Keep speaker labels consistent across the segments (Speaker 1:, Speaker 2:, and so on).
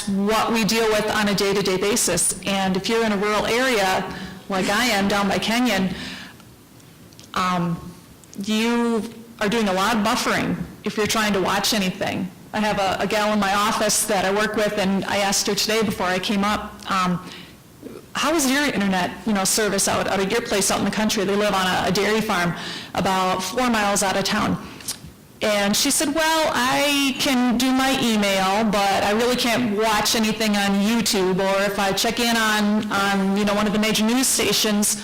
Speaker 1: that's what we deal with on a day-to-day basis. And if you're in a rural area, like I am down by Kenyon, you are doing a lot of buffering if you're trying to watch anything. I have a gal in my office that I work with, and I asked her today before I came up, how is your internet, service out of your place out in the country? They live on a dairy farm about 4 miles out of town. And she said, well, I can do my email, but I really can't watch anything on YouTube, or if I check in on one of the major news stations,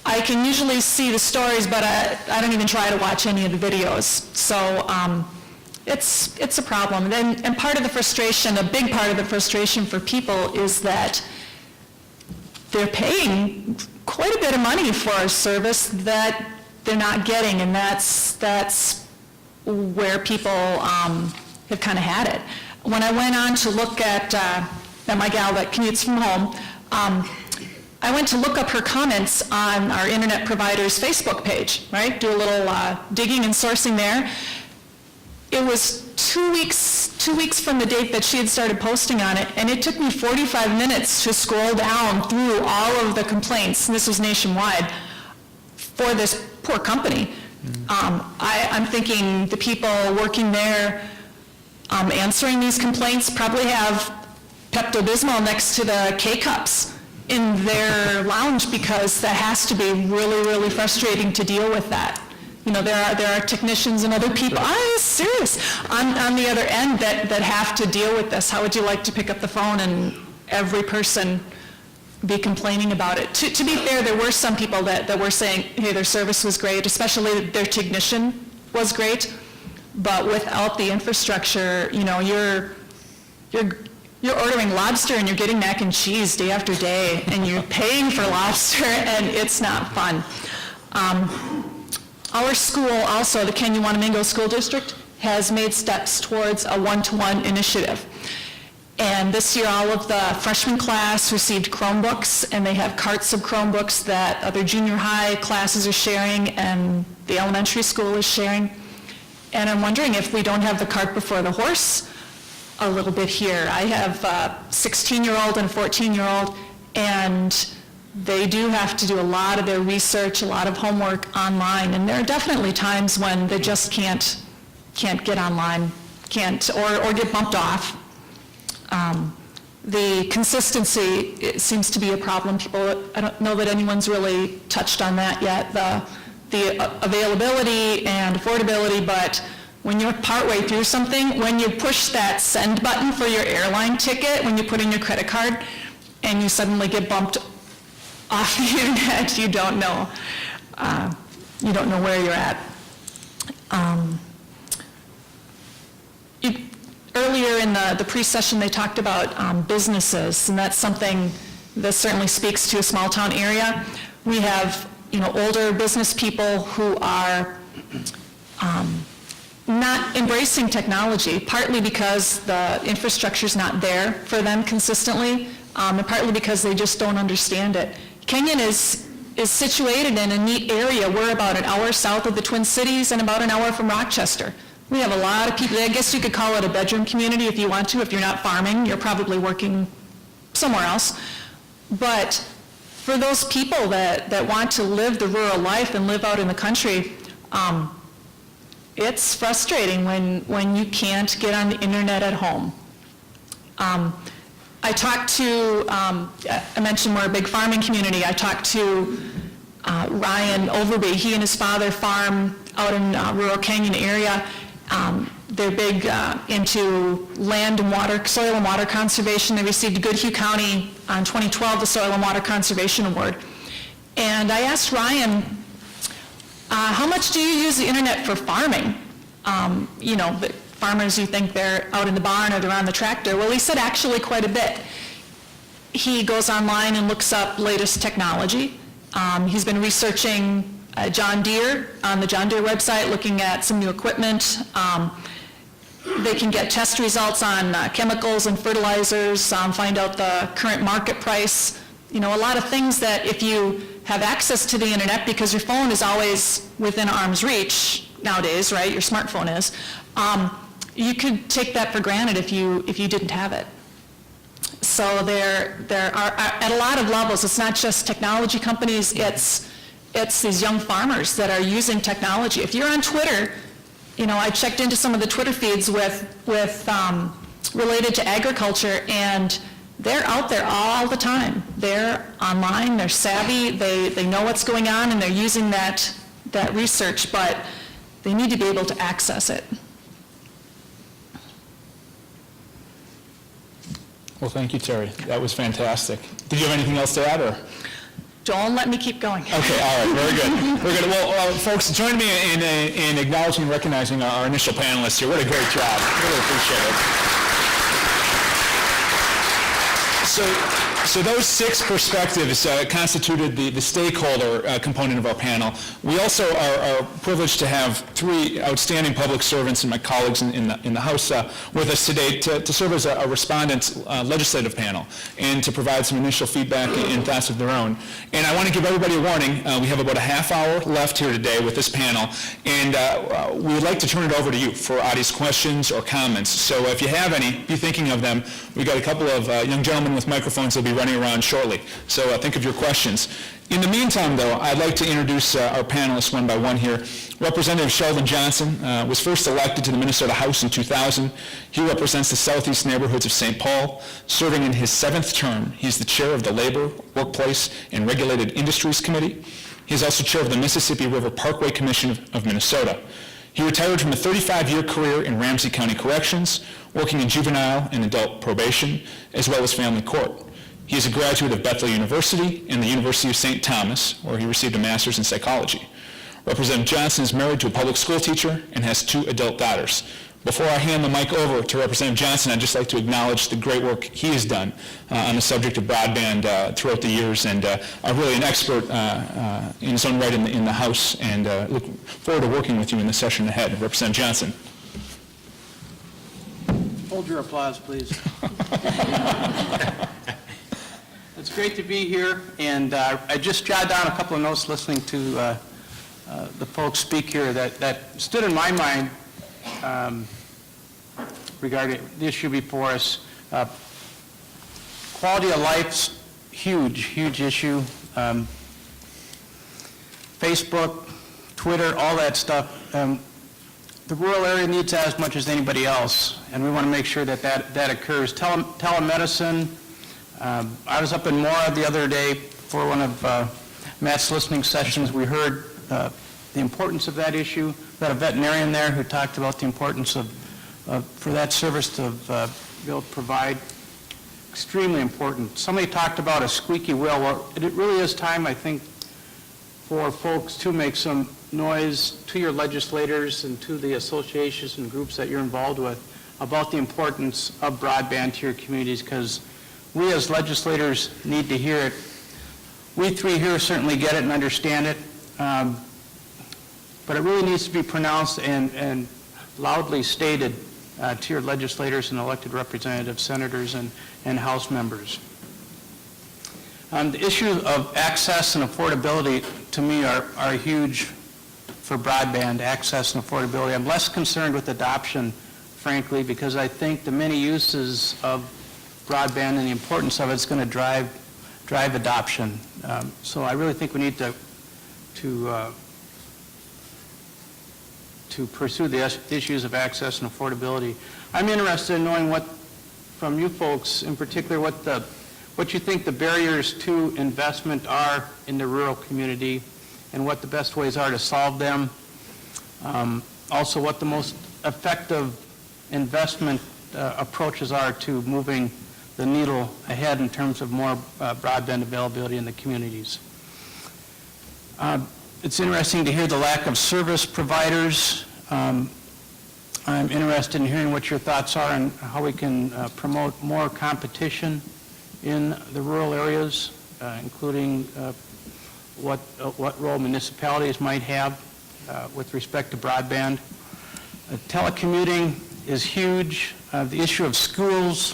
Speaker 1: I can usually see the stories, but I don't even try to watch any of the videos. So it's a problem. And part of the frustration, a big part of the frustration for people is that they're paying quite a bit of money for a service that they're not getting, and that's where people have kind of had it. When I went on to look at my gal that commutes from home, I went to look up her comments on our internet provider's Facebook page, right? Do a little digging and sourcing there. It was 2 weeks from the date that she had started posting on it, and it took me 45 minutes to scroll down through all of the complaints, and this was nationwide, for this poor company. I'm thinking the people working there answering these complaints probably have Pepto-Bismol next to the K-cups in their lounge, because that has to be really, really frustrating to deal with that. There are technicians and other people, serious, on the other end that have to deal with this. How would you like to pick up the phone and every person be complaining about it? To be fair, there were some people that were saying, hey, their service was great, especially their technician was great, but without the infrastructure, you're ordering lobster and you're getting mac and cheese day after day, and you're paying for lobster, and it's not fun. Our school also, the Kenyon Wanamingo School District, has made steps towards a one-to-one initiative. And this year, all of the freshman class received Chromebooks, and they have carts of Chromebooks that other junior high classes are sharing and the elementary school is sharing. And I'm wondering if we don't have the cart before the horse a little bit here. I have a 16-year-old and a 14-year-old, and they do have to do a lot of their research, a lot of homework online, and there are definitely times when they just can't get online, or get bumped off. The consistency, it seems to be a problem. I don't know that anyone's really touched on that yet, the availability and affordability, but when you're partway through something, when you push that send button for your airline ticket, when you put in your credit card, and you suddenly get bumped off the internet, you don't know where you're at. Earlier in the pre-session, they talked about businesses, and that's something that certainly speaks to a small town area. We have older business people who are not embracing technology, partly because the infrastructure's not there for them consistently, and partly because they just don't understand it. Kenyon is situated in a neat area. We're about an hour south of the Twin Cities and about an hour from Rochester. We have a lot of people. I guess you could call it a bedroom community if you want to. If you're not farming, you're probably working somewhere else. But for those people that want to live the rural life and live out in the country, it's frustrating when you can't get on the internet at home. I talked to, I mentioned we're a big farming community. I talked to Ryan Overby. He and his father farm out in rural Kenyon area. They're big into land and water, soil and water conservation. They received Goodhue County in 2012 the Soil and Water Conservation Award. And I asked Ryan, how much do you use the internet for farming? The farmers, you think they're out in the barn or they're on the tractor. Well, he said actually quite a bit. He goes online and looks up latest technology. He's been researching John Deere on the John Deere website, looking at some new equipment. They can get test results on chemicals and fertilizers, find out the current market price. A lot of things that if you have access to the internet, because your phone is always within arm's reach nowadays, right? Your smartphone is. You could take that for granted if you didn't have it. So there are, at a lot of levels, it's not just technology companies, it's these young farmers that are using technology. If you're on Twitter, I checked into some of the Twitter feeds related to agriculture, and they're out there all the time. They're online, they're savvy, they know what's going on, and they're using that research, but they need to be able to access it.
Speaker 2: Well, thank you, Terry. That was fantastic. Did you have anything else to add, or?
Speaker 1: Don't let me keep going.
Speaker 2: Okay, all right, very good. Very good. Well, folks, join me in acknowledging and recognizing our initial panelists here. What a great job. Really appreciate it. So those 6 perspectives constituted the stakeholder component of our panel. We also are privileged to have 3 outstanding public servants and my colleagues in the House with us today to serve as a respondent legislative panel and to provide some initial feedback and thoughts of their own. And I want to give everybody a warning. We have about a half hour left here today with this panel, and we would like to turn it over to you for audience questions or comments. So if you have any, be thinking of them. We've got a couple of young gentlemen with microphones that will be running around shortly. So think of your questions. In the meantime, though, I'd like to introduce our panelists one by one here. Representative Sheldon Johnson was first elected to the Minnesota House in 2000. He represents the southeast neighborhoods of St. Paul. Serving in his 7th term, he's the chair of the Labor, Workplace, and Regulated Industries Committee. He is also chair of the Mississippi River Parkway Commission of Minnesota. He retired from a 35-year career in Ramsey County Corrections, working in juvenile and adult probation, as well as family court. He is a graduate of Bethel University and the University of St. Thomas, where he received a master's in psychology. Representative Johnson is married to a public school teacher and has 2 adult daughters. Before I hand the mic over to Representative Johnson, I'd just like to acknowledge the great work he has done on the subject of broadband throughout the years, and really an expert in his own right in the House, and look forward to working with you in the session ahead. Representative Johnson.
Speaker 3: Hold your applause, please. It's great to be here, and I just jotted down a couple of notes listening to the folks speak here that stood in my mind regarding the issue before us. Quality of life's huge issue. Facebook, Twitter, all that stuff. The rural area needs that as much as anybody else, and we want to make sure that occurs. Telemedicine. I was up in Mora the other day for one of Matt's listening sessions. We heard the importance of that issue. We had a veterinarian there who talked about the importance for that service to be able to provide. Extremely important. Somebody talked about a squeaky wheel. Well, it really is time, I think, for folks to make some noise to your legislators and to the associations and groups that you're involved with about the importance of broadband to your communities, because we as legislators need to hear it. We 3 here certainly get it and understand it, but it really needs to be pronounced and loudly stated to your legislators and elected representatives, senators, and House members. The issue of access and affordability, to me, are huge for broadband, access and affordability. I'm less concerned with adoption, frankly, because I think the many uses of broadband and the importance of it is going to drive adoption. So I really think we need to pursue the issues of access and affordability. I'm interested in knowing from you folks in particular, what you think the barriers to investment are in the rural community and what the best ways are to solve them. Also, what the most effective investment approaches are to moving the needle ahead in terms of more broadband availability in the communities. It's interesting to hear the lack of service providers. I'm interested in hearing what your thoughts are on how we can promote more competition in the rural areas, including what role municipalities might have with respect to broadband. Telecommuting is huge. The issue of schools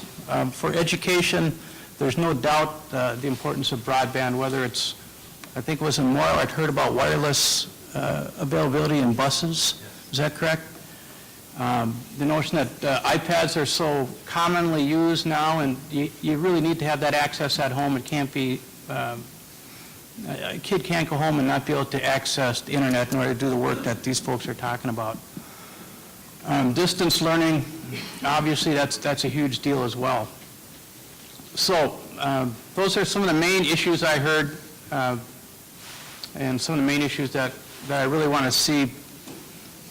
Speaker 3: for education, there's no doubt the importance of broadband, whether it's, I think it was in Morrow, I'd heard about wireless availability in buses. Is that correct? The notion that iPads are so commonly used now, and you really need to have that access at home. It can't be, a kid can't go home and not be able to access the internet in order to do the work that these folks are talking about. Distance learning, obviously, that's a huge deal as well. So those are some of the main issues I heard, and some of the main issues that I really want to see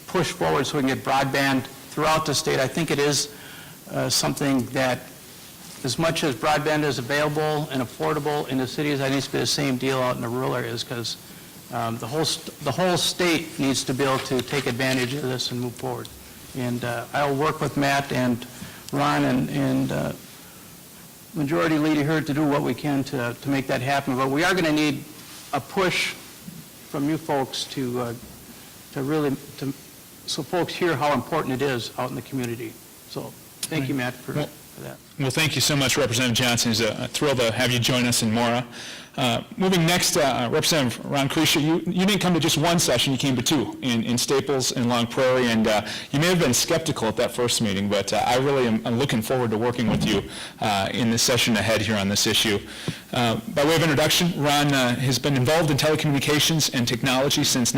Speaker 3: push forward so we can get broadband throughout the state. I think it is something that, as much as broadband is available and affordable in the cities, I needs to be the same deal out in the rural areas, because the whole state needs to be able to take advantage of this and move forward. And I'll work with Matt and Ron and Majority Leader here to do what we can to make that happen. But we are going to need a push from you folks to really, so folks hear how important it is out in the community. So thank you, Matt, for that.
Speaker 2: Well, thank you so much, Representative Johnson. It's a thrill to have you join us in Mora. Moving next, Representative Ron Krisha, you didn't come to just one session, you came to two, in Staples and Long Prairie, and you may have been skeptical at that first meeting, but I really am looking forward to working with you in the session ahead here on this issue. By way of introduction, Ron has been involved in telecommunications and technology since